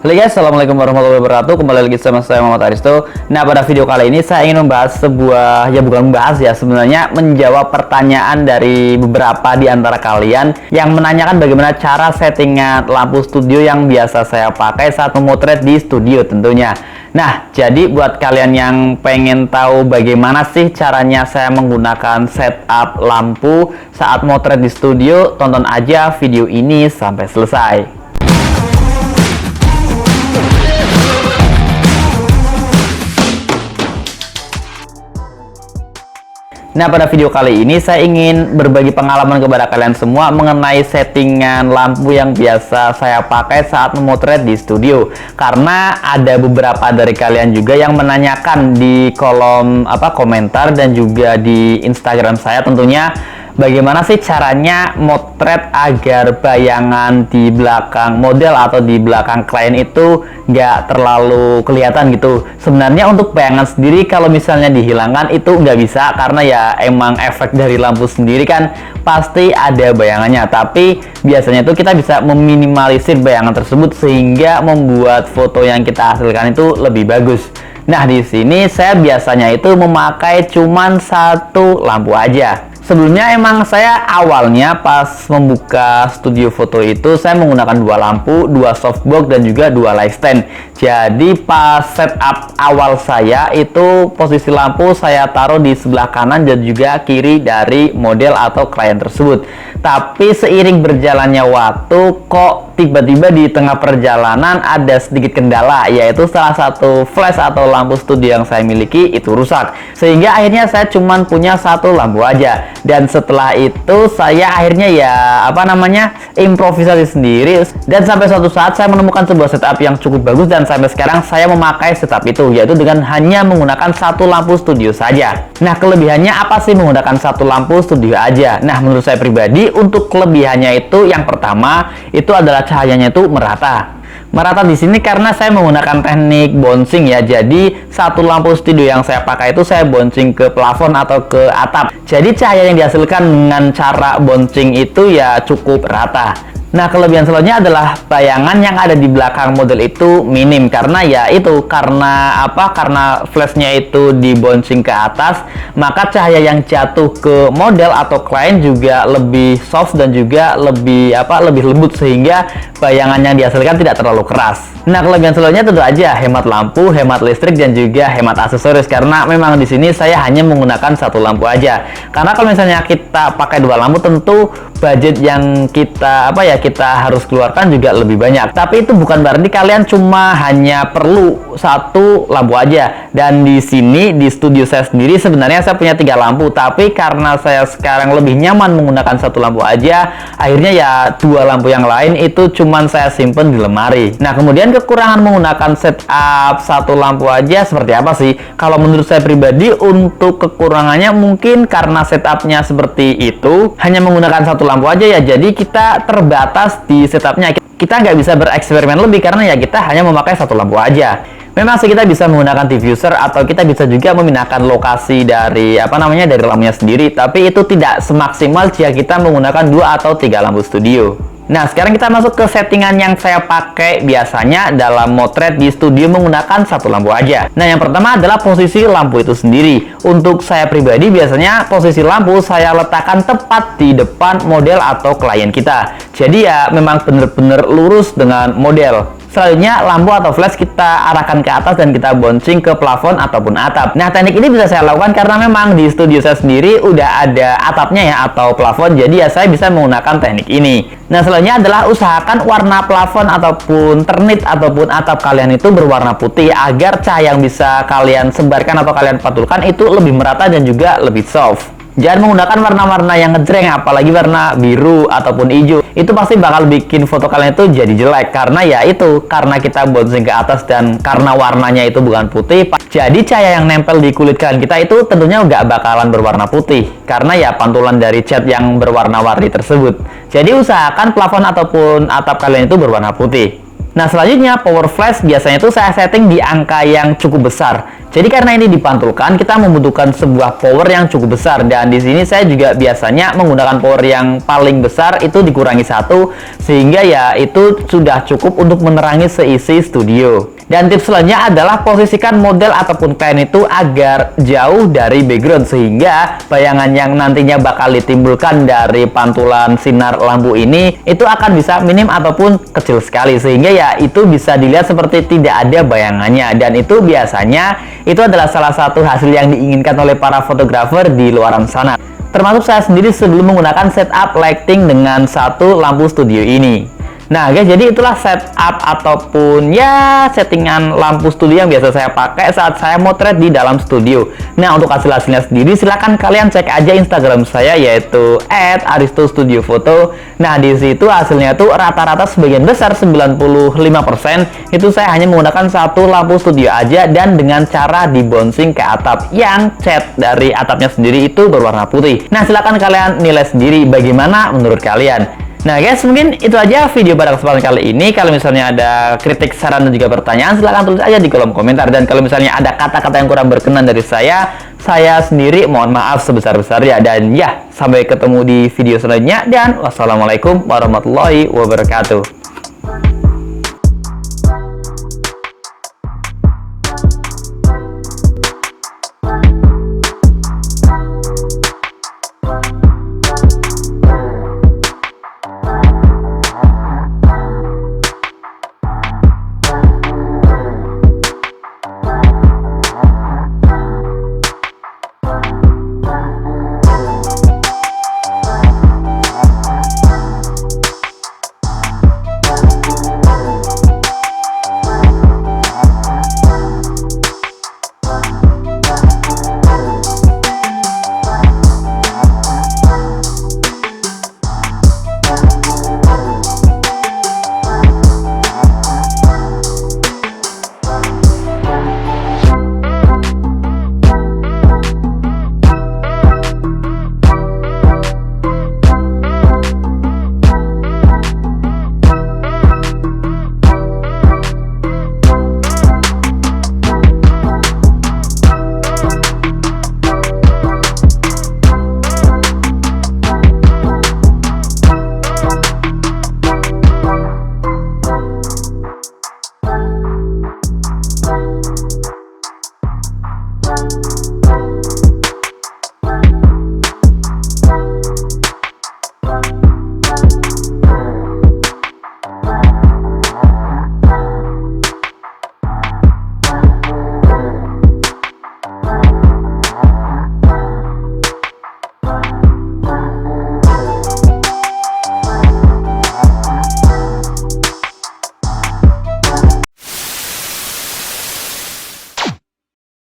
Halo guys, assalamualaikum warahmatullahi wabarakatuh. Kembali lagi sama saya Muhammad Aristo. Nah, pada video kali ini saya ingin membahas bukan membahas ya, sebenarnya menjawab pertanyaan dari beberapa di antara kalian yang menanyakan bagaimana cara settingan lampu studio yang biasa saya pakai saat memotret di studio tentunya. Nah, jadi buat kalian yang pengen tahu bagaimana sih caranya saya menggunakan setup lampu saat motret di studio, tonton aja video ini sampai selesai. Nah, pada video kali ini saya ingin berbagi pengalaman kepada kalian semua mengenai settingan lampu yang biasa saya pakai saat memotret di studio. Karena ada beberapa dari kalian juga yang menanyakan di kolom komentar dan juga di Instagram saya tentunya, bagaimana sih caranya motret agar bayangan di belakang model atau di belakang klien itu nggak terlalu kelihatan gitu. Sebenarnya untuk bayangan sendiri kalau misalnya dihilangkan itu nggak bisa, karena ya emang efek dari lampu sendiri kan pasti ada bayangannya. Tapi biasanya itu kita bisa meminimalisir bayangan tersebut sehingga membuat foto yang kita hasilkan itu lebih bagus. Nah, di sini saya biasanya itu memakai cuman satu lampu aja. Sebelumnya emang saya awalnya pas membuka studio foto itu saya menggunakan dua lampu, dua softbox dan juga dua light stand. Jadi pas setup awal saya itu posisi lampu saya taruh di sebelah kanan dan juga kiri dari model atau klien tersebut. Tapi seiring berjalannya waktu kok tiba-tiba di tengah perjalanan ada sedikit kendala, yaitu salah satu flash atau lampu studio yang saya miliki itu rusak. Sehingga akhirnya saya cuman punya satu lampu aja. Dan setelah itu saya akhirnya improvisasi sendiri, dan sampai suatu saat saya menemukan sebuah setup yang cukup bagus dan sampai sekarang saya memakai setup itu, yaitu dengan hanya menggunakan satu lampu studio saja. Nah, kelebihannya apa sih menggunakan satu lampu studio aja? Nah, menurut saya pribadi untuk kelebihannya itu yang pertama itu adalah cahayanya itu merata. Merata di sini karena saya menggunakan teknik bouncing ya. Jadi satu lampu studio yang saya pakai itu saya bouncing ke plafon atau ke atap. Jadi cahaya yang dihasilkan dengan cara bouncing itu ya cukup rata. Nah, kelebihan selanjutnya adalah bayangan yang ada di belakang model itu minim, karena ya itu karena flashnya itu di bouncing ke atas, maka cahaya yang jatuh ke model atau klien juga lebih soft dan juga lebih lembut, sehingga bayangan yang dihasilkan tidak terlalu keras. Nah, kelebihan selanjutnya tentu aja hemat lampu, hemat listrik dan juga hemat aksesoris, karena memang di sini saya hanya menggunakan satu lampu aja. Karena kalau misalnya kita pakai dua lampu tentu budget yang kita harus keluarkan juga lebih banyak. Tapi itu bukan berarti kalian cuma hanya perlu satu lampu aja. Dan di sini di studio saya sendiri sebenarnya saya punya 3 lampu, tapi karena saya sekarang lebih nyaman menggunakan satu lampu aja, akhirnya ya 2 lampu yang lain itu cuman saya simpen di lemari. Nah, kemudian kekurangan menggunakan setup satu lampu aja seperti apa sih? Kalau menurut saya pribadi untuk kekurangannya mungkin karena setupnya seperti itu, hanya menggunakan satu lampu aja ya, jadi kita terbatas di setupnya. Kita nggak bisa bereksperimen lebih karena ya kita hanya memakai satu lampu aja. Memang sih kita bisa menggunakan diffuser atau kita bisa juga memindahkan lokasi dari dari lampunya sendiri, tapi itu tidak semaksimal jika kita menggunakan 2 atau 3 lampu studio. Nah, sekarang kita masuk ke settingan yang saya pakai biasanya dalam motret di studio menggunakan satu lampu aja. Nah, yang pertama adalah posisi lampu itu sendiri. Untuk saya pribadi biasanya posisi lampu saya letakkan tepat di depan model atau klien kita. Jadi ya memang benar-benar lurus dengan model. Selanjutnya lampu atau flash kita arahkan ke atas dan kita bouncing ke plafon ataupun atap. Nah, teknik ini bisa saya lakukan karena memang di studio saya sendiri udah ada atapnya ya atau plafon, jadi ya saya bisa menggunakan teknik ini. Nah, selanjutnya adalah usahakan warna plafon ataupun ternit ataupun atap kalian itu berwarna putih agar cahaya yang bisa kalian sebarkan atau kalian pantulkan itu lebih merata dan juga lebih soft. Jangan menggunakan warna-warna yang ngejreng, apalagi warna biru ataupun hijau. Itu pasti bakal bikin foto kalian itu jadi jelek, karena ya itu karena kita bouncing ke atas dan karena warnanya itu bukan putih, jadi cahaya yang nempel di kulit kalian kita itu tentunya nggak bakalan berwarna putih karena ya pantulan dari cat yang berwarna-warni tersebut. Jadi usahakan plafon ataupun atap kalian itu berwarna putih. Nah, selanjutnya power flash biasanya itu saya setting di angka yang cukup besar. Jadi karena ini dipantulkan, kita membutuhkan sebuah power yang cukup besar. Dan di sini saya juga biasanya menggunakan power yang paling besar itu dikurangi 1, sehingga ya itu sudah cukup untuk menerangi seisi studio. Dan tips selanjutnya adalah posisikan model ataupun klien itu agar jauh dari background, sehingga bayangan yang nantinya bakal ditimbulkan dari pantulan sinar lampu ini itu akan bisa minim ataupun kecil sekali, sehingga ya itu bisa dilihat seperti tidak ada bayangannya. Dan itu biasanya itu adalah salah satu hasil yang diinginkan oleh para fotografer di luaran sana. Termasuk saya sendiri sebelum menggunakan setup lighting dengan satu lampu studio ini. Nah guys, jadi itulah setup ataupun ya settingan lampu studio yang biasa saya pakai saat saya motret di dalam studio. Nah, untuk hasil-hasilnya sendiri silahkan kalian cek aja Instagram saya, yaitu @aristo_studio_foto. Nah, di situ hasilnya tuh rata-rata sebagian besar 95% itu saya hanya menggunakan satu lampu studio aja, dan dengan cara dibouncing ke atap yang cat dari atapnya sendiri itu berwarna putih. Nah, silahkan kalian nilai sendiri bagaimana menurut kalian. Nah guys, mungkin itu aja video pada kesempatan kali ini. Kalau misalnya ada kritik, saran, dan juga pertanyaan, silahkan tulis aja di kolom komentar. Dan kalau misalnya ada kata-kata yang kurang berkenan dari saya sendiri mohon maaf sebesar-besarnya. Dan ya, sampai ketemu di video selanjutnya. Dan wassalamualaikum warahmatullahi wabarakatuh.